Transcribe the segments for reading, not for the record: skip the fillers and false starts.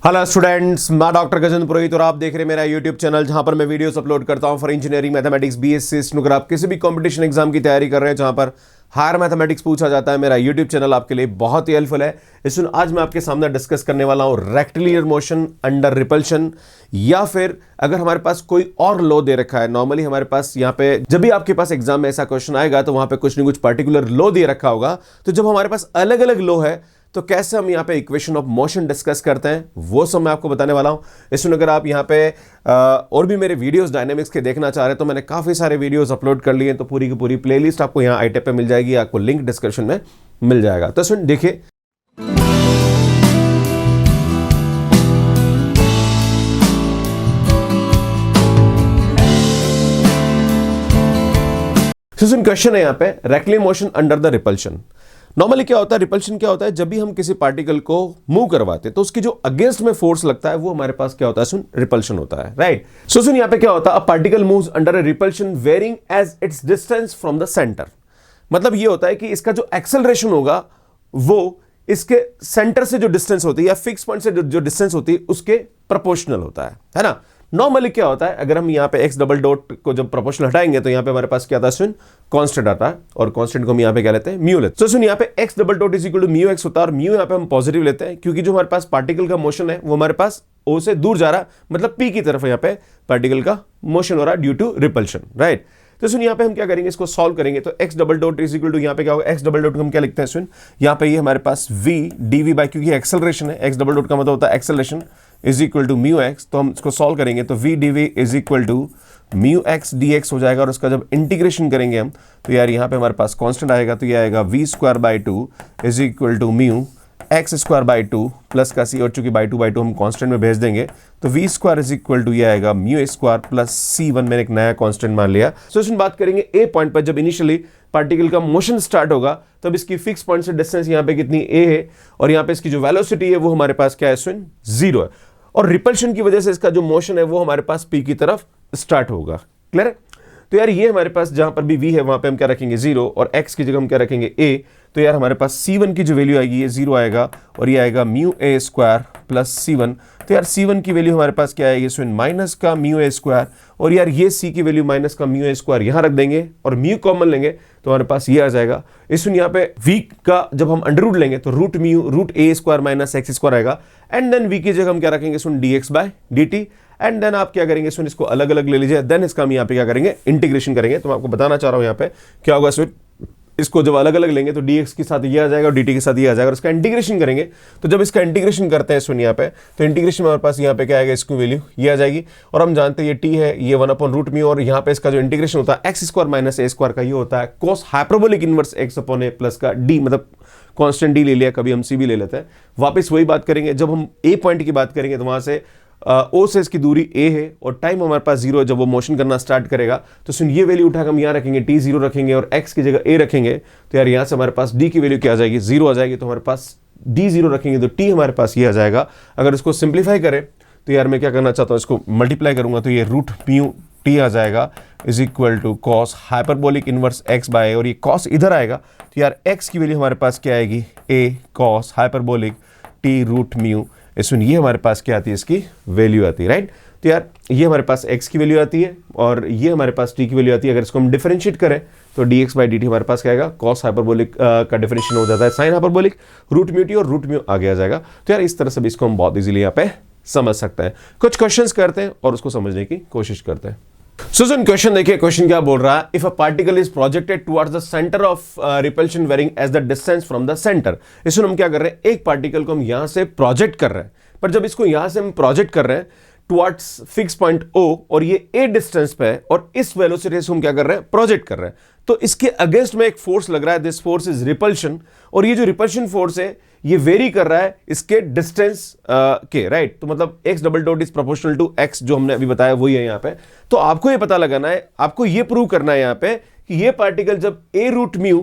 Hello students, मैं doctor Gajendra पुरोहित और आप देख रहे हैं मेरा यूट्यूब चैनल जहां पर मैं वीडियोस अपलोड करता हूं फॉर इंजीनियरिंग मैथमेटिक्स बीएससी। अगर आप किसी भी कंपटीशन एग्जाम की तैयारी कर रहे हैं जहां पर हायर मैथमेटिक्स पूछा जाता है, मेरा यूट्यूब चैनल आपके लिए बहुत ही हेल्पफुल है। इसमें आज मैं आपके सामने डिस्कस करने वाला हूं रेक्टिलिनियर मोशन अंडर रिपल्शन, या फिर अगर हमारे पास कोई और लॉ दे रखा है। नॉर्मली हमारे पास यहाँ पे जब भी आपके पास एग्जाम में ऐसा क्वेश्चन आएगा तो वहां पे कुछ न कुछ पर्टिकुलर लॉ दे रखा होगा। तो जब हमारे पास अलग अलग लॉ है तो कैसे हम यहाँ पे इक्वेशन ऑफ मोशन डिस्कस करते हैं वो सब मैं आपको बताने वाला हूँ। इसमें अगर आप यहाँ पे और भी मेरे वीडियोस डायनेमिक्स के देखना चाह रहे हैं तो मैंने काफ़ी सारे वीडियोस अपलोड कर लिए हैं, तो पूरी की पूरी प्लेलिस्ट आपको यहाँ iTab पे मिल जाएगी, आपको लिंक डिस्क्रिप्शन में मिल जाएगा। तो इसमें देखिए, क्वेश्चन है यहाँ पे rectilinear motion under the repulsion. Normally क्या होता है, रिपल्शन क्या होता है, जब भी हम किसी पार्टिकल को मूव करवाते हैं तो उसकी जो अगेंस्ट में फोर्स लगता है वो हमारे पास क्या होता है, सुन, रिपल्शन होता है, राइट। सो सुन, यहाँ पे क्या होता है, a particle moves under a repulsion varying as its distance from the centre. मतलब ये होता है कि इसका जो एक्सेलरेशन होगा वो इसके सेंटर से जो डिस्टेंस होती है या फिक्स पॉइंट से जो डिस्टेंस होती है उसके प्रोपोर्शनल होता है ना। नॉर्मली क्या होता है, अगर हम यहाँ पे एक्स डबल डॉट को जब प्रोपोर्शनल हटाएंगे तो यहाँ पे हमारे पास क्या आता है, सुन, कांस्टेंट आता है, और कांस्टेंट को हम यहाँ पे क्या लेते हैं, म्यू लेते हैं। तो सुन, यहाँ पे x double dot is equal to mu x होता है, और म्यू यहाँ पे हम पॉजिटिव लेते हैं क्योंकि जो हमारे पास पार्टिकल का मोशन है वो हमारे पास ओ से दूर जा रहा, मतलब पी की तरफ यहाँ पे पार्टिकल का मोशन हो रहा है ड्यू टू रिपल्शन, राइट। तो सुन, यहाँ पे हम क्या करेंगे, इसको सॉल्व करेंगे तो x double dot is equal to यहाँ पे क्या होगा, एक्स डबल डॉट को हम क्या लिखते हैं, सुन, यहाँ पे ये हमारे पास v dv बाई, क्योंकि एक्सेलरेशन है, एक्स डबल डॉट का मतलब होता है acceleration, is equal to mu x. तो हम इसको सॉल्व करेंगे तो v dv is equal to mu x dx हो जाएगा, और उसका जब इंटीग्रेशन करेंगे हम तो यार यहाँ पे हमारे पास कांस्टेंट आएगा, तो ये आएगा v square by two is equal to mu x square by two plus का सी, और चूंकि बाई टू हम कांस्टेंट में भेज देंगे तो v square is equal to ये आएगा म्यू स्क्वायर प्लस C1, मैंने एक नया कांस्टेंट मान लिया। सो इसमें बात करेंगे ए पॉइंट पर, जब इनिशियली पार्टिकल का मोशन स्टार्ट होगा तब इसकी फिक्स पॉइंट से डिस्टेंस यहाँ पे कितनी a है, और यहाँ पे इसकी जो वेलोसिटी है वो हमारे पास क्या है, सुन, 0 है, और रिपल्शन की वजह से इसका जो मोशन है वो हमारे पास p की तरफ स्टार्ट होगा। क्लियर है? तो यार ये हमारे पास जहां पर भी v है वहां पे हम क्या रखेंगे, 0, और x की जगह हम क्या रखेंगे, a। तो यार हमारे पास C1 की जो वैल्यू आएगी ये 0 आएगा, और ये आएगा mu a square plus C1। तो यार C1 की वैल्यू हमारे पास क्या आएगी, सुन, माइनस का म्यू a स्क्वायर, और यार ये C की वैल्यू माइनस का म्यू a स्क्वायर यहाँ रख देंगे और म्यू कॉमन लेंगे तो हमारे पास ये आ जाएगा। इसमें यहाँ पे v का जब हम अंडर रूट लेंगे तो root a square minus x square आएगा, एंड देन v की जगह हम क्या रखेंगे, सुन, dx by dt, and then आप क्या करेंगे, सुन, इसको अलग अलग ले लीजिए, देन इसका हम यहाँ पे क्या करेंगे, इंटीग्रेशन करेंगे। तो मैं आपको बताना चाह रहा हूँ यहाँ पे क्या होगा, सुन, इसको जब अलग अलग लेंगे तो dx के साथ ये आ जाएगा और dt के साथ ये आ जाएगा, और इसका इंटीग्रेशन करेंगे। तो जब इसका इंटीग्रेशन करते हैं, सुन, यहाँ पे तो इंटीग्रेशन में हमारे पास यहाँ पे क्या आएगा, इसकी वैल्यू ये आ जाएगी, और हम जानते हैं ये t है, ये 1/√μ, और यहाँ पे इसका जो इंटीग्रेशन होता है x square minus a square का ये होता है cos hyperbolic inverse x/a plus का d, मतलब कांस्टेंट d ले लिया, कभी हम c भी ले लेते हैं। वापस वही बात करेंगे, जब हम a पॉइंट की बात करेंगे तो वहां से ओ से इसकी दूरी a है और टाइम हमारे पास 0 है। जब वो मोशन करना स्टार्ट करेगा तो सुन, ये वैल्यू उठाकर हम यहाँ रखेंगे, t 0 रखेंगे और x की जगह a रखेंगे, तो यार यहाँ से हमारे पास d की वैल्यू क्या आ जाएगी, 0 आ जाएगी। तो हमारे पास d 0 रखेंगे तो t हमारे पास ये आ जाएगा। अगर इसको सिंप्लीफाई करें तो यार मैं क्या करना चाहता हूँ, इसको मल्टीप्लाई करूंगा तो ये रूट म्यू t आ जाएगा is equal to cos hyperbolic inverse x by, और ये कॉस इधर आएगा तो यार x की वैल्यू हमारे पास क्या आएगी, a cos hyperbolic t root mu. इसमें ये हमारे पास क्या आती है, इसकी वैल्यू आती है, राइट। तो यार ये हमारे पास x की वैल्यू आती है और ये हमारे पास t की वैल्यू आती है। अगर इसको हम डिफरेंशिएट करें तो dx बाई dt हमारे पास क्या आएगा, कॉस हाइपरबोलिक का डिफरेंशिएशन हो जाता है sine hyperbolic, root mu t, और रूट म्यू आगे आ जाएगा। तो यार इस तरह से भी इसको हम बहुत इजीली यहाँ पे समझ सकते हैं। कुछ क्वेश्चंस करते हैं और उसको समझने की कोशिश करते हैं। सुन, क्वेश्चन देखिए, क्वेश्चन क्या बोल रहा है, if a particle is projected towards the centre of repulsion varying as the distance from the centre. इसमें हम क्या कर रहे हैं, एक पार्टिकल को हम यहां से प्रोजेक्ट कर रहे हैं, पर जब इसको यहां से हम प्रोजेक्ट कर रहे हैं टुवर्ड्स फिक्स पॉइंट O, और ये a डिस्टेंस पे है, और इस वेलोसिटी से हम क्या कर रहे हैं, प्रोजेक्ट कर रहे हैं, तो इसके अगेंस्ट में एक फोर्स लग रहा है, दिस फोर्स इज रिपल्शन, और ये जो रिपल्शन फोर्स है ये वेरी कर रहा है इसके डिस्टेंस के, राइट। तो मतलब x double dot is proportional to x, जो हमने अभी बताया वही है यहाँ पे। तो आपको ये पता लगाना है, आपको ये प्रूव करना है यहाँ पे कि ये पार्टिकल जब a रूट म्यू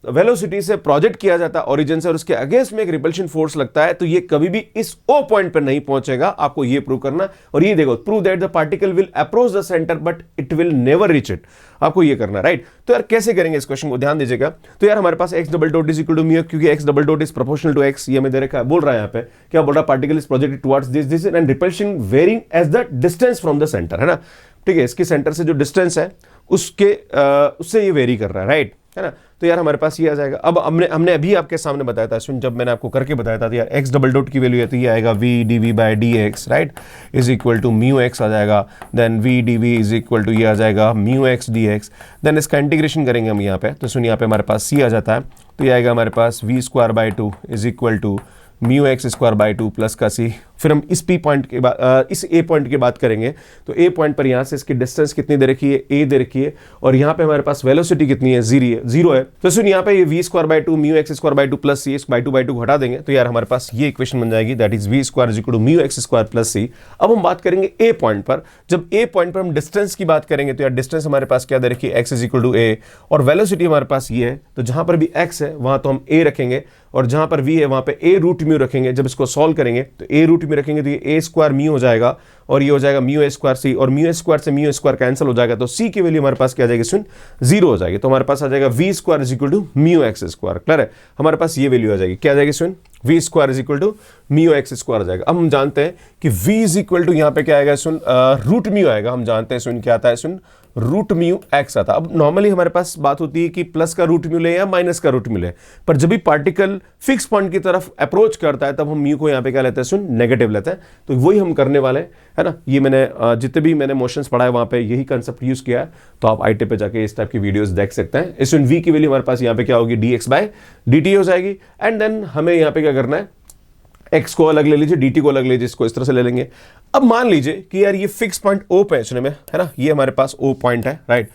वेलोसिटी से प्रोजेक्ट किया जाता है ओरिजिन से और उसके अगेंस्ट में एक रिपल्शन फोर्स लगता है, तो ये कभी भी इस ओ पॉइंट पर नहीं पहुंचेगा। आपको ये प्रूव करना, और ये देखो, prove that the particle will approach the centre but it will never reach it. आपको ये करना, राइट। तो यार कैसे करेंगे इस क्वेश्चन को, ध्यान दीजिएगा। तो यार हमारे पास x double dot is equal to mu, क्योंकि x double dot is proportional to x, ये हमें दे रखा है, बोल रहा है यहाँ पे क्या बोल रहा है, particle is projected towards this and repulsion varying as the distance from the centre, है ना। ठीक है, इसके सेंटर से जो डिस्टेंस है उससे ये वेरी कर रहा है, राइट, है ना। तो यार हमारे पास ये आ जाएगा। अब हमने अभी आपके सामने बताया था, जब मैंने आपको करके बताया था, तो यार x डबल डॉट की वैल्यू है तो ये आएगा v dv by dx, right, is equal to mu x आ जाएगा, then v dv is equal to ये आ जाएगा म्यू x dx। देन इसका इंटीग्रेशन करेंगे हम यहाँ पे, तो सुन यहाँ पे हमारे पास c आ जाता है, तो ये आएगा हमारे पास v square by 2 is equal to mu x square by 2 plus का सी। फिर हम इस पी पॉइंट के बाद इस ए पॉइंट की बात करेंगे, तो ए पॉइंट पर यहाँ से इसकी डिस्टेंस कितनी दे रखी है, ए दे रखी है, और यहाँ पे हमारे पास वेलोसिटी कितनी है, जीरो है। तो सुन यहाँ पे ये v square by 2 mu x square by 2 plus C by 2 हटा देंगे, तो यार हमारे पास ये इक्वेशन बन जाएगी, that is v square is equal to mu x square plus c. अब हम बात करेंगे ए पॉइंट पर। जब ए पॉइंट पर हम डिस्टेंस की बात करेंगे, तो यार डिस्टेंस हमारे पास क्या दे रखी है, एक्स इज इक्वल टू ए, और वेलोसिटी हमारे पास ये है, तो जहां पर भी एक्स है वहां तो हम ए रखेंगे, और जहां पर वी है वहां पे ए रूट म्यू रखेंगे। जब इसको सॉल्व करेंगे तो ए रूट म्यू रखेंगे तो ये ए स्क्वायर म्यू हो जाएगा, और ये हो जाएगा म्यू ए स्क्वायर सी, और म्यू ए स्क्वायर से म्यू ए स्क्वायर कैंसिल हो जाएगा, तो सी की वैल्यू हमारे पास क्या आ जाएगी, सुन 0 हो जाएगी। तो हमारे पास आ जाएगा v square is equal to mu x square. Clear है, हमारे पास ये वैल्यू आ जाएगी, क्या आ जाएगी सुन, v square is equal to mu x square आ जाएगा। अब हम जानते हैं कि वी इज इक्वल टू यहाँ पे क्या आएगा सुन, रूट म्यू आएगा। हम जानते हैं सुन क्या आता है, सुन रूट म्यू एक्स आता। अब नॉर्मली हमारे पास बात होती है कि प्लस का रूट म्यू ले या माइनस का रूट म्यू ले, पर जब भी पार्टिकल फिक्स पॉइंट की तरफ अप्रोच करता है तब हम म्यू को यहाँ पे क्या लेते हैं, सुन नेगेटिव लेते हैं। तो वही हम करने वाले हैं, है ना। ये मैंने जितने भी मैंने मोशंस पढ़ा है वहां पे यही कंसेप्ट यूज किया है, तो आप आईटी पे जाके इस टाइप की वीडियोस देख सकते हैं। इस वी की वैल्यू हमारे पास यहाँ पे क्या होगी, dx बाय dt हो जाएगी, एंड देन हमें यहाँ पे क्या करना है, x को अलग ले लीजिए, dt को अलग ले लीजिए, इसको इस तरह से ले लेंगे। अब मान लीजिए कि यार ये फिक्स पॉइंट O पे में, है ना, ये हमारे पास O पॉइंट है, राइट।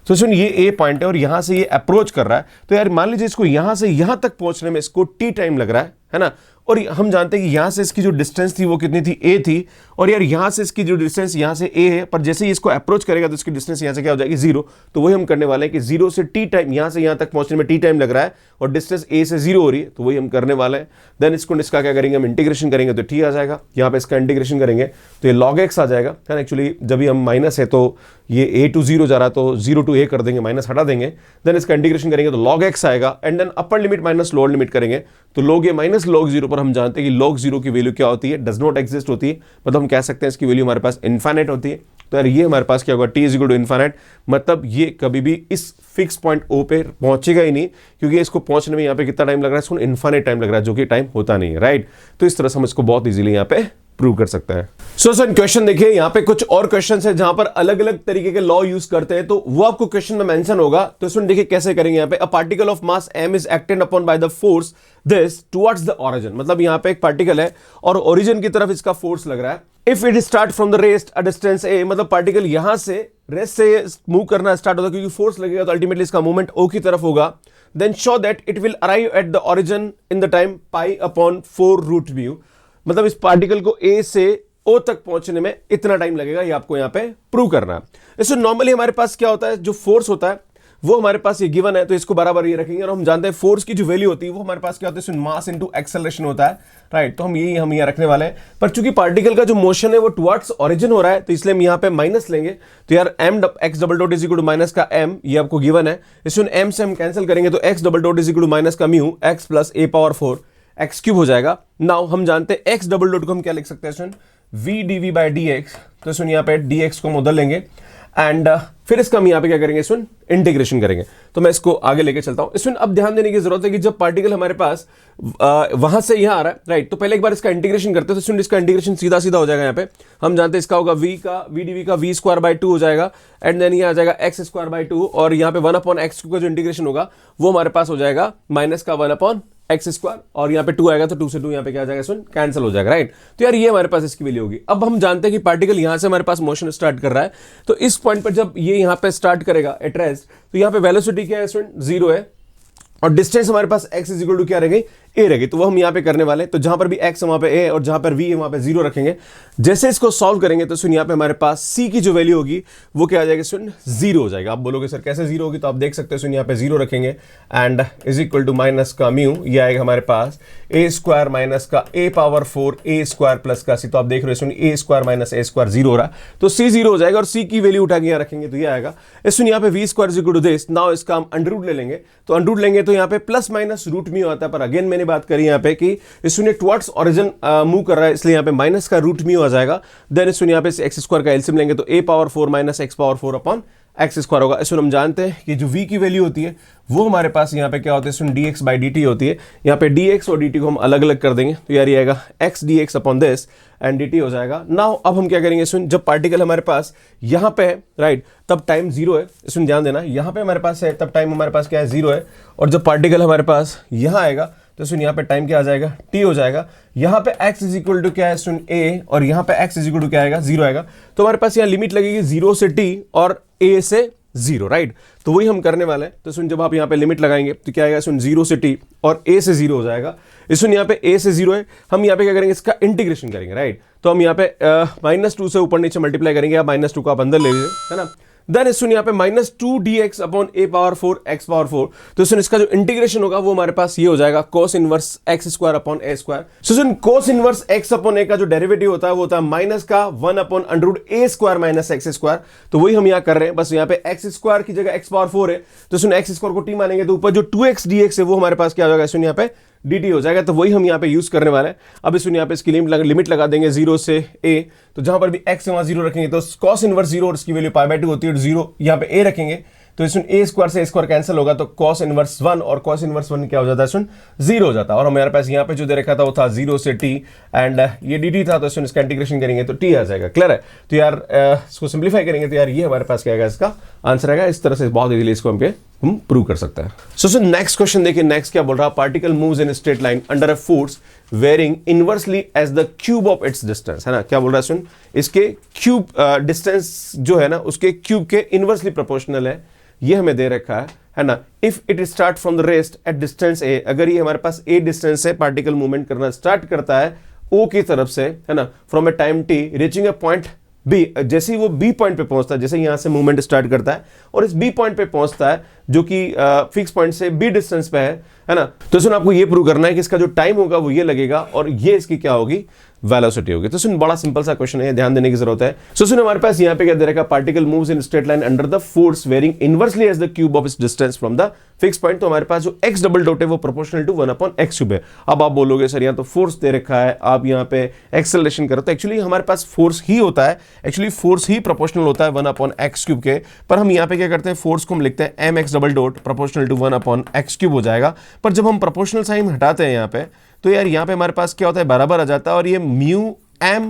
तो सुन ये A पॉइंट है और यहां से ये अप्रोच कर रहा है, तो यार मान लीजिए इसको यहां से यहां तक पहुंचने में इसको t टाइम लग रहा है ना। और हम जानते हैं कि यहां से इसकी जो डिस्टेंस थी वो कितनी थी, a थी, और यार यहां से इसकी जो डिस्टेंस यहां से a है, पर जैसे ही इसको अप्रोच करेगा तो इसकी डिस्टेंस यहां से क्या हो जाएगी, 0। तो वही हम करने वाले हैं कि 0 से t टाइम, यहां से यहां तक पहुंचने में t टाइम लग रहा है और डिस्टेंस a से 0 हो रही है, तो वही हम करने वाले हैं। देन इसका क्या करेंगे, हम इंटीग्रेशन करेंगे तो t आ जाएगा, यहाँ पे इसका इंटीग्रेशन करेंगे तो ये log x आ जाएगा, है ना। एक्चुअली जब भी हम माइनस है तो ये a टू 0 जा रहा है, तो 0 टू a कर देंगे, माइनस हटा देंगे, देन इसका इंटीग्रेशन करेंगे तो log x आएगा, and then upper limit minus lower limit करेंगे तो log a माइनस log 0 पर हम जानते हैं कि log 0 की वैल्यू क्या होती है, डज नॉट एग्जिस्ट होती है, मतलब हम कह सकते हैं इसकी वैल्यू हमारे पास इनफाइनाइट होती है। तो यार ये हमारे पास क्या होगा, t is equal to infinite, मतलब ये कभी भी इस फिक्स पॉइंट O पे पहुंचेगा ही नहीं, क्योंकि इसको पहुंचने में यहाँ पे कितना टाइम लग रहा है, इसको इनफाइनाइट टाइम लग रहा है, जो कि टाइम होता नहीं है, राइट। तो इस तरह से हम इसको बहुत इजीली यहाँ पे प्रूव कर सकते हैं। सो सर क्वेश्चन देखिए, यहाँ पे कुछ और क्वेश्चंस है जहां पर अलग अलग तरीके के लॉ यूज करते हैं, तो वो आपको क्वेश्चन में मेंशन होगा। तो इसमें देखिए कैसे करेंगे, यहाँ पे a particle of mass m is acted upon by the force this towards the origin, मतलब यहाँ पे एक पार्टिकल है और ओरिजिन की तरफ इसका फोर्स लग रहा है। If it start from the rest a distance a, मतलब पार्टिकल यहां से रेस्ट से मूव करना स्टार्ट होगा, क्योंकि फोर्स लगेगा तो अल्टीमेटली इसका मूवमेंट O की तरफ होगा। Then show that it will arrive at the origin in the time pi upon 4 root mu, मतलब इस पार्टिकल को A से O तक पहुंचने में इतना टाइम लगेगा, ये आपको यहां पे प्रूव करना है। इससे नॉर्मली हमारे पास क्या होता है, जो फोर्स होता है वो हमारे पास ये गिवन है, तो इसको बराबर ये रखेंगे, और हम जानते हैं फोर्स की जो वैल्यू होती है वो हमारे पास क्या होता है, मास इनटू एक्सेलरेशन होता है, राइट। तो हम यहाँ रखने वाले हैं, पर चूंकि पार्टिकल का जो मोशन है वो टुवर्ड्स ओरिजिन हो रहा है, तो इसलिए हम यहाँ पे माइनस लेंगे। तो यार m x double dot is equal to minus का m, ये आपको गिवन है, इसमें m से हम कैंसिल करेंगे तो x double dot is equal to minus का mu x plus a power 4 x cube हो जाएगा। नाउ हम जानते हैं x डबल डॉट को हम क्या लिख सकते हैं, सुन v dv बाय dx, तो सुन यहाँ पे dx को हम उधर लेंगे, एंड फिर इसका हम यहाँ पे क्या करेंगे, सुन इंटीग्रेशन करेंगे। तो मैं इसको आगे लेके चलता हूं। इसमें अब ध्यान देने की जरूरत है कि जब पार्टिकल हमारे पास वहां से यहां आ रहा है, राइट, तो पहले एक बार इसका इंटीग्रेशन करते हैं, तो सुन इसका इंटीग्रेशन सीधा सीधा हो जाएगा। यहाँ पे हम जानते हैं इसका होगा v dv का v स्क्वायर बाय 2 हो जाएगा, एंड देन ये आ जाएगा x स्क्वायर बाय 2, और यहाँ पे 1 अपॉन x का जो इंटीग्रेशन होगा वो हमारे पास हो जाएगा माइनस का 1 अपॉन एक्स स्क्वायर, और यहाँ पे 2 आएगा तो 2 से 2 यहाँ पे क्या आ जाएगा, सुन कैंसिल हो जाएगा, राइट। तो यार ये हमारे पास इसकी वैल्यू होगी। अब हम जानते हैं कि पार्टिकल यहाँ से हमारे पास मोशन स्टार्ट कर रहा है, तो इस पॉइंट पर जब ये यहाँ पे स्टार्ट करेगा एट रेस्ट, तो यहाँ पे वेलोसिटी क्या है, स्टूडेंट 0 है, और डिस्टेंस हमारे पास x इज इक्वल टू क्या रहेगी, ए रहेगी, तो वो हम यहाँ पे करने वाले हैं। तो जहां पर भी एक्स है वहां पे ए और जहां पर वी है वहां पे 0 रखेंगे। जैसे इसको सॉल्व करेंगे तो सुन यहाँ पे हमारे पास सी की जो वैल्यू होगी वो क्या आ जाएगी सुन 0 हो जाएगा। आप बोलोगे सर कैसे 0 होगी, तो आप देख सकते हो सुन यहाँ पे 0 रखेंगे and is equal to minus का म्यू, ये आएगा हमारे पास ए स्क्वायर माइनस का a power 4 a square plus का सी। तो आप देख रहे हो सुन a square minus a square 0 हो रहा है, तो सी 0 हो जाएगा और सी की वैल्यू उठा के यहाँ रखेंगे तो ये आएगा। सुन यहाँ पे v square is equal to this, now इसका हम अंडर रूट ले लेंगे, तो अंडर रूट लेंगे तो यहाँ पे प्लस माइनस रूट म्यू आता है। पर अगेन मैंने बात करी यहाँ पे कि सुनिए टुवर्ड्स ओरिजिन मूव कर रहा है, इसलिए यहाँ पे माइनस का रूट म्यू आ जाएगा। देन सुनिए यहाँ पे एक्स स्क्वायर का एलसीएम लेंगे तो a power 4 minus x power 4 upon x square होगा। इसमें हम जानते हैं कि जो v की वैल्यू होती है वो हमारे पास यहाँ पे क्या होता है सुन dx बाई dt होती है। यहाँ पे dx और dt को हम अलग अलग कर देंगे तो यार ये आएगा x dx upon this and dt हो जाएगा। नाउ अब हम क्या करेंगे सुन, जब पार्टिकल हमारे पास यहाँ पे है राइट तब टाइम 0 है, सुन ध्यान देना, यहाँ पे हमारे पास है तब टाइम हमारे पास क्या है 0 है, और जब पार्टिकल हमारे पास यहाँ आएगा तो सुन यहाँ पे टाइम क्या आ जाएगा t हो जाएगा। यहाँ पे x इज इक्वल टू क्या है सुन a और यहाँ पे x इज इक्वल टू क्या आएगा 0 आएगा, तो हमारे पास यहाँ लिमिट लगेगी 0 से t और a से 0 राइट। तो वही हम करने वाले हैं। तो सुन जब आप यहाँ पे लिमिट लगाएंगे तो क्या आएगा सुन 0 से t और a से 0 हो जाएगा। सुन यहाँ पे a से 0 है, हम यहाँ पे क्या करेंगे इसका इंटीग्रेशन करेंगे राइट। तो हम यहाँ पे -2 से ऊपर नीचे मल्टीप्लाई करेंगे, आप -2 को आप अंदर ले लीजिए है ना। देन सुन यहाँ पे -2 dx upon a power 4 x power 4, तो सुन इसका जो इंटीग्रेशन होगा वो हमारे पास ये हो जाएगा cos inverse x square upon a square. So soon cos inverse x upon a का जो डेरिवेटिव होता है वो होता है माइनस का 1 upon under root a square minus x square. तो वही हम यहाँ कर रहे हैं, बस यहाँ पे x स्क्वायर की जगह x पावर 4 है तो सुन x स्क्वायर को t मानेंगे तो ऊपर जो 2x dx है वो हमारे पास क्या हो जाएगा सुन यहाँ पे dt हो जाएगा। तो वही हम यहाँ पे यूज करने वाले हैं। अब इस यहाँ पे इसकी लिमिट लगा देंगे 0 से a, तो जहां पर भी x है वहां 0 रखेंगे तो cos इनवर्स 0 और इसकी वैल्यू π/2 होती है और 0 यहाँ पे a रखेंगे तो इसमें a स्क्वायर से a स्क्वायर कैंसिल होगा तो cos इनवर्स 1 और cos इनवर्स 1 क्या हो जाता है सुन 0 हो जाता है। और हमारे पास यहाँ पे जो दे रखा था वो था 0 से t एंड ये dt था तो इसमें इसका इंटीग्रेशन करेंगे तो t आ जाएगा। क्लियर है? तो यार इसको सिंप्लीफाई करेंगे तो यार ये हमारे पास क्या आएगा, इसका आंसर आएगा। इस तरह से बहुत इजीली इसको हम प्रूव कर सकते हैं। सो नेक्स्ट क्वेश्चन देखिए, नेक्स्ट क्या बोल रहा है, particle moves in straight line under a force varying inversely as the cube of its distance, है ना। क्या बोल रहा है सुन, इसके क्यूब डिस्टेंस जो है ना उसके क्यूब के इनवर्सली प्रोपोर्शनल है, ये हमें दे रखा है ना। If it start from the rest at distance a, अगर ये हमारे पास ए डिस्टेंस से पार्टिकल मूवमेंट करना स्टार्ट करता है ओ की तरफ से, है ना, from a time t reaching a point B, जैसे ही वो बी पॉइंट पे पहुंचता है, जैसे यहां से मूवमेंट स्टार्ट करता है और इस बी पॉइंट पे पहुंचता है जो कि फिक्स पॉइंट से बी डिस्टेंस पे है ना, तो सुन आपको ये प्रूव करना है कि इसका जो टाइम होगा वो ये लगेगा और ये इसकी क्या होगी, वेलोसिटी होगी। तो सुन बड़ा सिंपल सा क्वेश्चन है, ध्यान देने की जरूरत है। सो सुन हमारे पास यहाँ पे क्या दे रखा, particle moves in straight line under the force varying inversely as the cube of its distance from the fix point. तो हमारे पास जो x डबल डॉट है वो प्रोपोर्शनल टू 1/x क्यूब है। अब आप बोलोगे सर यहाँ तो फोर्स दे रखा है, आप यहाँ पे एक्सेलरेशन करो, तो एक्चुअली हमारे पास फोर्स ही होता है, एक्चुअली फोर्स ही प्रोपोर्शनल होता है 1/x क्यूब के। पर हम यहाँ पे क्या करते हैं, फोर्स को हम लिखते हैं mx double dot proportional to 1/x cube हो जाएगा। पर जब हम प्रोपोर्शनल साइन हटाते हैं यहाँ पे, तो यार यहाँ पे हमारे पास क्या होता है, बराबर आ जाता है और ये म्यू m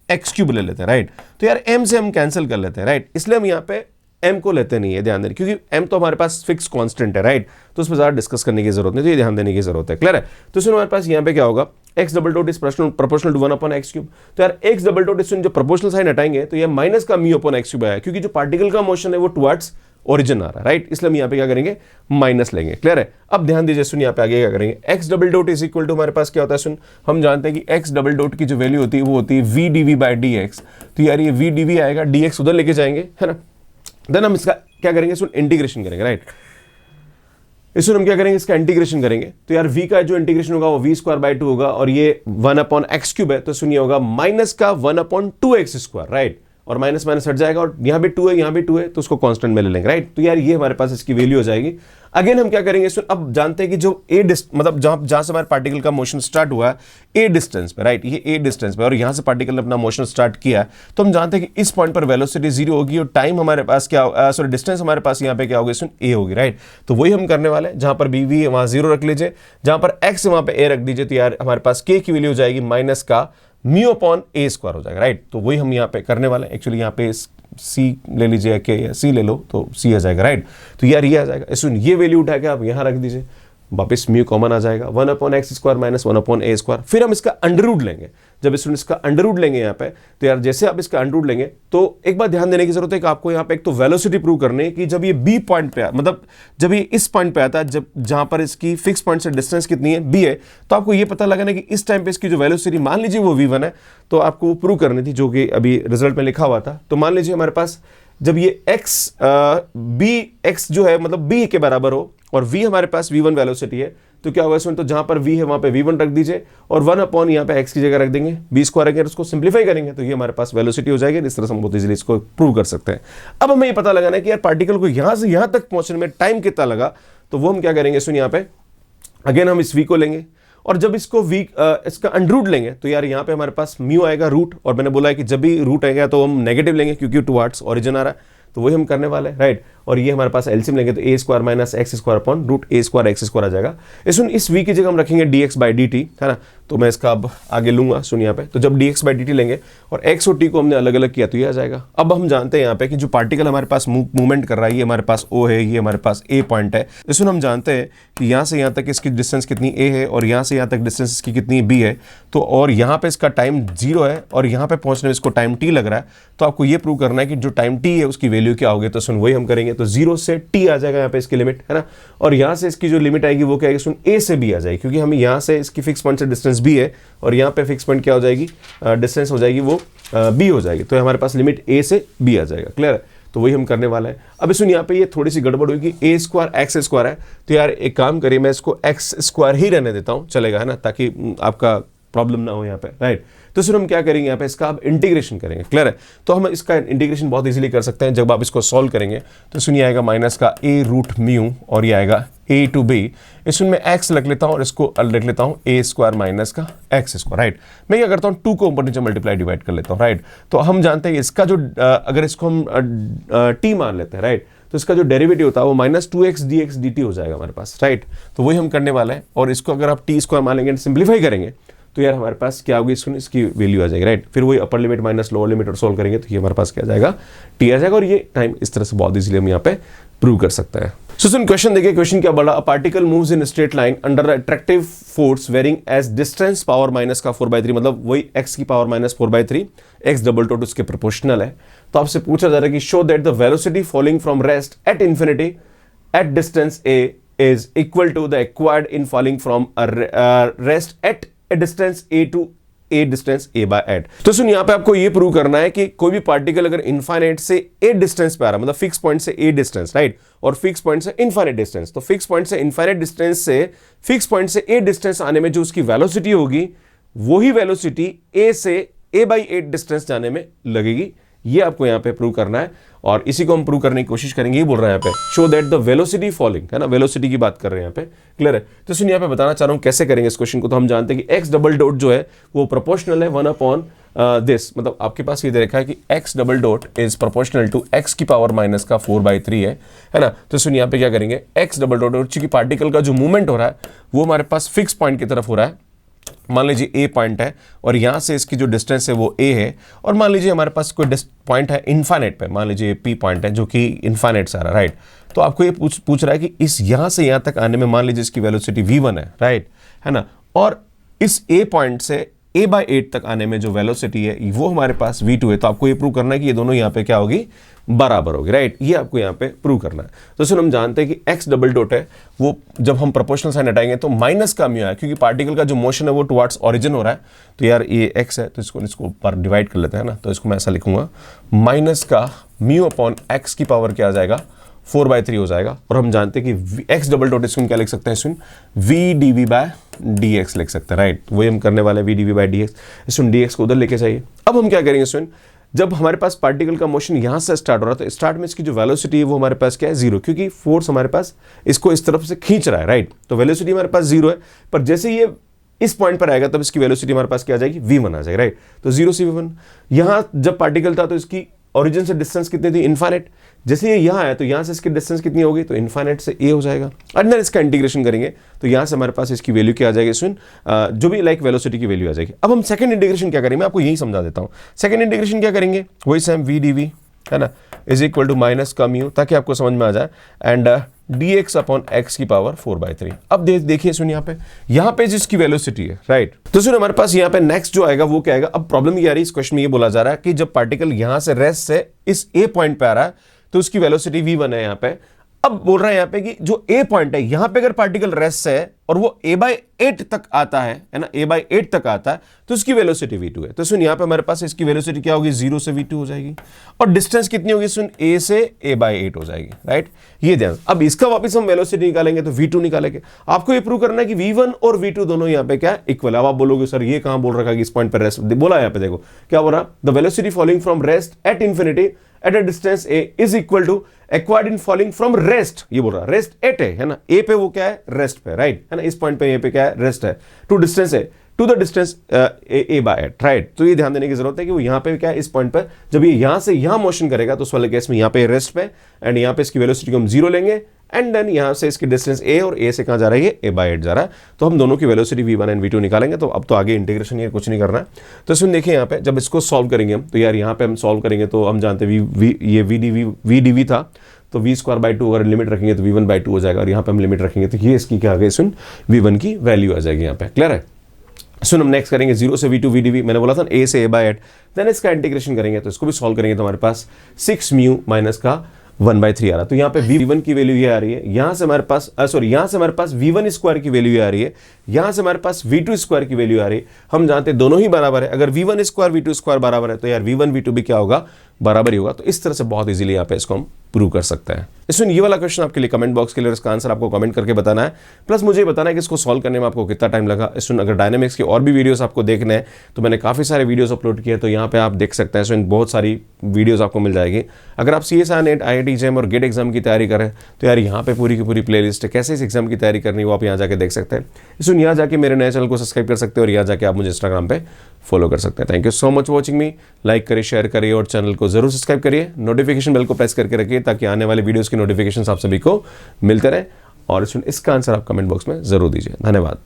x क्यूब ले लेते हैं राइट। तो यार m से हम कैंसिल कर लेते हैं राइट, इसलिए हम यहाँ पे m को लेते नहीं है, ध्यान देना, क्योंकि m तो हमारे पास फिक्स कांस्टेंट है राइट, तो उस पर ज़्यादा डिस्कस करने की जरूरत नहीं, तो ये ध्यान देने की जरूरत है। क्लियर है? तो सुनो हमारे पास यहाँ पे क्या होगा, x double dot is proportional to 1/x cube. तो यार x डबल डॉट इस जो प्रोपोर्शनल साइन हटाएंगे तो ये माइनस का म्यू अपॉन x क्यूब आया, क्योंकि जो पार्टिकल का मोशन है वो टुवर्ड्स ओरिजिन आ रहा है राइट, इसलिए हम यहाँ पे क्या करेंगे, माइनस लेंगे। क्लियर है? अब ध्यान दीजिए सुन, यहाँ पे आगे क्या करेंगे, x double dot is equal to हमारे पास क्या होता है सुन, हम जानते हैं कि x डबल डॉट की जो वैल्यू होती है वो होती है v dv बाई dx। तो यार ये v dv आएगा, dx उधर लेके जाएंगे, है ना। देन हम इसका क्या करेंगे सुन, इंटीग्रेशन करेंगे राइट। इसमें हम क्या करेंगे, इसका इंटीग्रेशन करेंगे तो यार v का जो इंटीग्रेशन होगा वो v स्क्वायर बाई 2 होगा और ये 1/x क्यूब है, तो सुनिए होगा माइनस का 1/2x स्क्वायर राइट, और माइनस माइनस हट जाएगा और यहाँ भी 2 है यहाँ भी 2 है तो उसको कांस्टेंट में ले लेंगे राइट। तो यार ये हमारे पास इसकी वैल्यू हो जाएगी। अगेन हम क्या करेंगे, अब जानते हैं कि जो मतलब जहां से हमारे पार्टिकल का मोशन स्टार्ट हुआ है ए डिस्टेंस पे राइट, ये ए डिस्टेंस पे और यहां से पार्टिकल ने अपना मोशन स्टार्ट किया, तो हम जानते हैं कि इस पॉइंट पर वेलोसिटी 0 होगी और टाइम हमारे पास क्या, सॉरी डिस्टेंस हमारे पास यहाँ पे क्या होगी, ए होगी राइट। तो वही हम करने वाले हैं, जहां पर बी वी है वहां 0 रख लीजिए, जहां पर एक्स है वहां पर ए रख दीजिए, तो यार हमारे पास के की वैल्यू हो जाएगी माइनस का म्यू अपॉन ए स्क्वायर हो जाएगा राइट। तो वही हम यहाँ पे करने वाले हैं। एक्चुअली यहाँ पे सी ले लीजिए के या सी ले लो तो सी आ जाएगा राइट। तो यार ये आ जाएगा, सुन ये वैल्यू उठा के आप यहाँ रख दीजिए, वापस म्यू कॉमन आ जाएगा 1/x square minus 1/a square. फिर हम इसका अंडर रूट लेंगे, जब स्टूडेंट इसका अंडर रूट लेंगे यहाँ पे, तो यार जैसे आप इसका अंडर रूट लेंगे तो एक बात ध्यान देने की जरूरत है कि आपको यहाँ पे एक तो वेलोसिटी प्रूव करनी है कि जब ये बी पॉइंट पे मतलब जब ये इस पॉइंट पे आता है, जब जहां पर इसकी फिक्स पॉइंट से डिस्टेंस कितनी है, बी है, तो आपको ये पता लगाना है कि इस टाइम पे इसकी जो वेलोसिटी मान लीजिए वो v1 है, तो आपको वो प्रूव करनी थी, जो कि अभी रिजल्ट में लिखा हुआ था। तो मान लीजिए हमारे पास जब ये x जो है मतलब b के बराबर हो और v हमारे पास v1 वेलोसिटी है, तो क्या होगा इसमें, तो जहां पर v है वहां पे v1 रख दीजिए और 1 अपॉन यहाँ पे x की जगह रख देंगे, b स्क्वायर रखेंगे, उसको सिंप्लीफाई करेंगे तो ये हमारे पास वेलोसिटी हो जाएगी। इस तरह से हम बहुत इजीली इसको प्रूव कर सकते हैं। अब हमें ये पता लगाना है कि यार पार्टिकल को यहां से यहां तक पहुंचने में टाइम कितना लगा, तो वो हम क्या करेंगे, सुन यहाँ पे अगेन हम इस v को लेंगे और जब इसको इसका अंडर रूट लेंगे तो यार यहाँ पे हमारे पास म्यू आएगा रूट, और मैंने बोला है कि जब भी रूट आएगा तो हम नेगेटिव लेंगे क्योंकि टुवर्ड्स ओरिजिन आ रहा है, तो वही हम करने वाले हैं, राइट। और ये हमारे पास एलसीएम लेंगे तो a square minus x square upon root a square x square आ जाएगा। इस v की जगह हम रखेंगे dx बाई dt, है ना, तो मैं इसका अब आगे लूंगा, सुन यहाँ पे, तो जब dx बाई dt लेंगे और x और t को हमने अलग अलग किया तो ये आ जाएगा। अब हम जानते हैं यहाँ पे कि जो पार्टिकल हमारे पास मूवमेंट कर रहा है, ये हमारे पास O है, ये हमारे पास A पॉइंट है। इसमें हम जानते हैं कि यहाँ से यहाँ तक इसकी डिस्टेंस कितनी A है और यहाँ से यहाँ तक डिस्टेंस इसकी कितनी B है, तो और यहाँ पे इसका टाइम 0 है और यहाँ पे पहुँचने में इसको टाइम t लग रहा है, तो आपको ये प्रूव करना है कि जो टाइम t है उसकी वैल्यू क्या होगी। तो सुन वही हम करेंगे, तो 0 से t आ जाएगा यहाँ पे इसकी लिमिट, है ना, और यहाँ से इसकी जो लिमिट आएगी वो क्या आएगी, सुन a से b आ जाएगी, क्योंकि हमें यहाँ से इसकी फिक्स पॉइंट से डिस्टेंस b है और यहाँ पे फिक्स पॉइंट क्या हो जाएगी, डिस्टेंस हो जाएगी वो b हो जाएगी, तो हमारे पास लिमिट a से b आ जाएगा। क्लियर है, तो वही हम करने वाला है। अब सुन यहाँ पे ये थोड़ी सी गड़बड़ हुई कि a स्क्वायर एक्स स्क्वायर है, तो यार एक काम करिए, मैं इसको एक्स स्क्वायर ही रहने देता हूँ, चलेगा, है ना, ताकि आपका प्रॉब्लम ना हो यहाँ पे, राइट। तो फिर हम क्या करेंगे, यहाँ पे इसका आप इंटीग्रेशन करेंगे। क्लियर है, तो हम इसका इंटीग्रेशन बहुत इजीली कर सकते हैं। जब आप इसको सॉल्व करेंगे तो सुनिए आएगा माइनस का a रूट म्यू और ये आएगा a टू b, इसमें मैं x लिख लेता हूँ और इसको लिख लेता हूँ a स्क्वायर माइनस का x स्क्वायर, राइट। मैं क्या करता हूँ, 2 को ऊपर नीचे मल्टीप्लाई डिवाइड कर लेता हूँ, राइट। तो हम जानते हैं इसका जो अगर इसको हम t मान लेते हैं, राइट, तो इसका जो डेरिवेटिव होता है वो माइनस 2x dx dt हो जाएगा हमारे पास, राइट। तो वही हम करने वाले हैं और इसको अगर आप t स्क्वायर मान लेंगे, सिंप्लीफाई करेंगे तो यार हमारे पास क्या होगी, इसकी वैल्यू आ जाएगी, राइट। फिर वही अपर लिमिट माइनस लोअर लिमिट और सोल्व करेंगे तो ये हमारे पास क्या आ जाएगा, टी आ जाएगा, और ये टाइम इस तरह से बहुत इजीली हम यहाँ पे प्रूव कर सकते हैं। सो सुन क्वेश्चन देखिए, क्वेश्चन क्या बड़ा, a particle moves in straight line under attractive force varying as distance power minus का 4/3, मतलब वही x की power minus 4/3, x double dot उसके प्रोपोर्शनल है। तो आपसे पूछा जा रहा है कि show that the velocity falling from rest at infinity at distance a is equal to the acquired in falling from a rest at a distance a to a distance a by 8। तो सुन यहाँ पे आपको ये prove करना है कि कोई भी पार्टिकल अगर इनफाइनाइट से a डिस्टेंस पे आ रहा है, मतलब फिक्स पॉइंट से a डिस्टेंस, राइट, और फिक्स पॉइंट से इनफाइनाइट डिस्टेंस, तो फिक्स पॉइंट से इनफाइनाइट डिस्टेंस से फिक्स पॉइंट से a डिस्टेंस आने में जो उसकी वेलोसिटी होगी, वही वेलोसिटी a से a by 8 डिस्टेंस जाने में लगेगी। ये आपको यहाँ पे प्रूव करना है और इसी को हम प्रूव करने की कोशिश करेंगे। ये बोल रहा है यहाँ पे show that the velocity falling, है ना, वेलोसिटी की बात कर रहे हैं यहाँ पे। क्लियर है, तो सुन यहाँ पे बताना चाह रहा हूँ कैसे करेंगे इस क्वेश्चन को। तो हम जानते हैं कि एक्स डबल डॉट जो है वो प्रोपोर्शनल है 1 अपॉन दिस, मतलब आपके पास ये दे रखा है कि x double dot is proportional to x की पावर माइनस का 4/3 है ना। तो सुन यहाँ पे क्या करेंगे, एक्स डबल डॉट, चूंकि पार्टिकल का जो मूवमेंट हो रहा है वो हमारे पास फिक्स पॉइंट की तरफ हो रहा है, मान लीजिए ए पॉइंट है और यहाँ से इसकी जो डिस्टेंस है वो ए है, और मान लीजिए हमारे पास कोई पॉइंट है इनफाइनाइट पे, मान लीजिए पी पॉइंट है जो कि इनफाइनाइट से आ रहा है, राइट। तो आपको ये पूछ रहा है कि इस यहाँ से यहाँ तक आने में मान लीजिए इसकी वेलोसिटी v1 है, राइट, है ना, और इस ए पॉइंट से a by 8 तक आने में जो वेलोसिटी है वो हमारे पास v2 है। तो आपको ये प्रूव करना है कि ये दोनों यहाँ पे क्या होगी, बराबर होगी, राइट। ये आपको यहाँ पे प्रूव करना है। तो सुन हम जानते हैं कि एक्स डबल डॉट है वो जब हम प्रोपोर्शनल साइन हटाएंगे तो माइनस का म्यू है, क्योंकि पार्टिकल का जो मोशन है वो टुवर्ड्स ओरिजिन हो रहा है। तो यार ये एक्स है तो इसको पर डिवाइड कर लेते हैं ना, तो इसको मैं ऐसा लिखूंगा माइनस का म्यू अपॉन एक्स की पावर क्या आ जाएगा, 4/3 हो जाएगा। और हम जानते हैं कि एक्स डबल डॉट इसको क्या लिख सकते हैं, इसमें v d v by d x लिख सकते हैं, राइट। वही हम करने वाले हैं, v d v by d x, इसमें डी एक्स को उधर लेके चाहिए। अब हम क्या करेंगे, इसमें जब हमारे पास पार्टिकल का मोशन यहाँ से स्टार्ट हो रहा है तो स्टार्ट में इसकी जो वेलोसिटी है वो हमारे पास क्या है, 0, क्योंकि फोर्स हमारे पास इसको इस तरफ से खींच रहा है, राइट। तो वेलोसिटी हमारे पास 0 है, पर जैसे ये इस पॉइंट पर आएगा तब इसकी वेलोसिटी हमारे पास क्या आ जाएगी, v1 आ जाएगा, राइट। तो 0 से v1, यहाँ जब पार्टिकल था तो इसकी ओरिजिन से डिस्टेंस कितनी थी, इनफाइनाइट। जैसे ये यहाँ है तो यहाँ से इसकी डिस्टेंस कितनी होगी, तो इनफाइनाइट से a हो जाएगा। अंदर इसका इंटीग्रेशन करेंगे तो यहाँ से हमारे पास इसकी वैल्यू क्या आ जाएगी, इसमें जो भी लाइक वेलोसिटी की वैल्यू आ जाएगी। अब हम सेकंड इंटीग्रेशन क्या करेंगे, मैं आपको यही समझा देता हूँ। सेकंड इंटीग्रेशन क्या करेंगे, वही सेम v dv है ना, इज इक्वल टू माइनस का म्यू, ताकि आपको समझ में आ जाए, एंड dx अपॉन x की पावर 4/3। अब देखिए सुन यहाँ पे जिसकी वेलोसिटी है, राइट, तो सुन हमारे पास यहाँ पे नेक्स्ट जो आएगा वो क्या आएगा। अब प्रॉब्लम ये आ रही है, इस क्वेश्चन में ये बोला जा रहा है कि जब पार्टिकल यहां से रेस्ट से इस a पॉइंट पे आ रहा है तो उसकी वेलोसिटी v1 है यहाँ पे। अब बोल रहा है यहाँ पे कि जो a पॉइंट है यहां पे अगर पार्टिकल रेस्ट से है और वो a/8 तक आता है ना, a/8 तक आता है तो उसकी वेलोसिटी v2 है। तो सुन यहाँ पे हमारे पास इसकी वेलोसिटी क्या होगी, 0 से v2 हो जाएगी, और डिस्टेंस कितनी होगी सुन, a से a/8 हो जाएगी, राइट। ये ध्यान, अब इसका वापस हम वेलोसिटी निकालेंगे तो v2 निकालेंगे। आपको ये प्रूव करना है कि v1 और v2 दोनों यहाँ पे क्या इक्वल है। अब आप बोलोगे सर ये कहां बोल रखा है कि इस पॉइंट पर रेस्ट, बोला यहाँ पे देखो क्या बोल रहा, the velocity following from rest at infinity at a distance a is equal to acquired in falling from rest. ये बोल रहा है रेस्ट एट है ना, a पे वो क्या है, रेस्ट पे, राइट, है ना, इस पॉइंट पे a पे क्या है, रेस्ट है, टू डिस्टेंस है, to the distance a/8, right. तो ये ध्यान देने की जरूरत है कि वो यहाँ पे क्या है, इस पॉइंट पर जब ये यहां से यहां मोशन करेगा तो उस वाले केस में यहाँ पे रेस्ट पे, एंड यहाँ पे इसकी वेलोसिटी को हम 0 लेंगे, एंड देन यहां से इसकी डिस्टेंस a, और a से कहां जा रहा है, ये a/8 जा रहा है। तो हम दोनों की वेलोसिटी v1 एंड v2 निकालेंगे। तो अब तो आगे इंटीग्रेशन ये कुछ नहीं करना है। तो इसमें देखिए यहाँ पे जब इसको सॉल्व करेंगे हम, तो यार यहाँ पे हम सॉल्व करेंगे तो हम जानते हैं ये v था, तो v²/2 अगर लिमिट रखेंगे तो v1/2 हो जाएगा, और यहाँ पे हम लिमिट रखेंगे तो ये इसकी क्या आ गई सुन, v1 की वैल्यू आ जाएगी यहाँ पे। क्लियर है। सुन हम नेक्स्ट करेंगे 0 से v2 vdv, मैंने बोला था a से a/8, देन इसका इंटीग्रेशन करेंगे तो इसको भी सॉल्व करेंगे तो हमारे पास 6 म्यू माइनस का 1/3 आ रहा। तो यहाँ पे v1 की वैल्यू ये आ रही है, यहाँ से हमारे पास यहाँ से हमारे पास v1 स्क्वायर की वैल्यू आ रही है, यहाँ से हमारे पास v2 स्क्वायर की वैल्यू आ रही है। हम जानते हैं दोनों ही बराबर है, अगर v1 स्क्वायर v2 स्क्वायर बराबर है तो यार v1 v2 भी क्या होगा, बराबर ही होगा। तो इस तरह से बहुत इजीली यहाँ पे इसको हम प्रूव कर सकते हैं। इसमें ये वाला क्वेश्चन आपके लिए कमेंट बॉक्स के लिए, इसका आंसर आपको कमेंट करके बताना है, प्लस मुझे बताना है कि इसको सॉल्व करने में आपको कितना टाइम लगा। इसमें अगर डायनेमिक्स की और भी वीडियोस आपको देखने हैं तो मैंने काफ़ी सारे वीडियोस अपलोड किए, तो यहाँ पे आप देख सकते हैं। इसमें बहुत सारी वीडियोस आपको मिल जाएगी। अगर आप CSIR NET IIT JEM और गेट एग्जाम की तैयारी करें तो यार यहाँ पे पूरी की पूरी प्लेलिस्ट है, कैसे इस एग्जाम की तैयारी करनी वो आप यहाँ जाके देख सकते हैं। इसमें यहाँ जाके मेरे नए चैनल को सब्सक्राइब कर सकते हैं, और यहाँ जाके आप मुझे इंस्टाग्राम पे फॉलो कर सकते हैं। Thank you so much for watching me. Like करिए, शेयर करिए, और चैनल को जरूर सब्सक्राइब करिए, नोटिफिकेशन बेल को प्रेस करके रखिए ताकि आने वाले वीडियोस की नोटिफिकेशन आप सभी को मिलते रहे। और इसका आंसर आप कमेंट बॉक्स में जरूर दीजिए। धन्यवाद।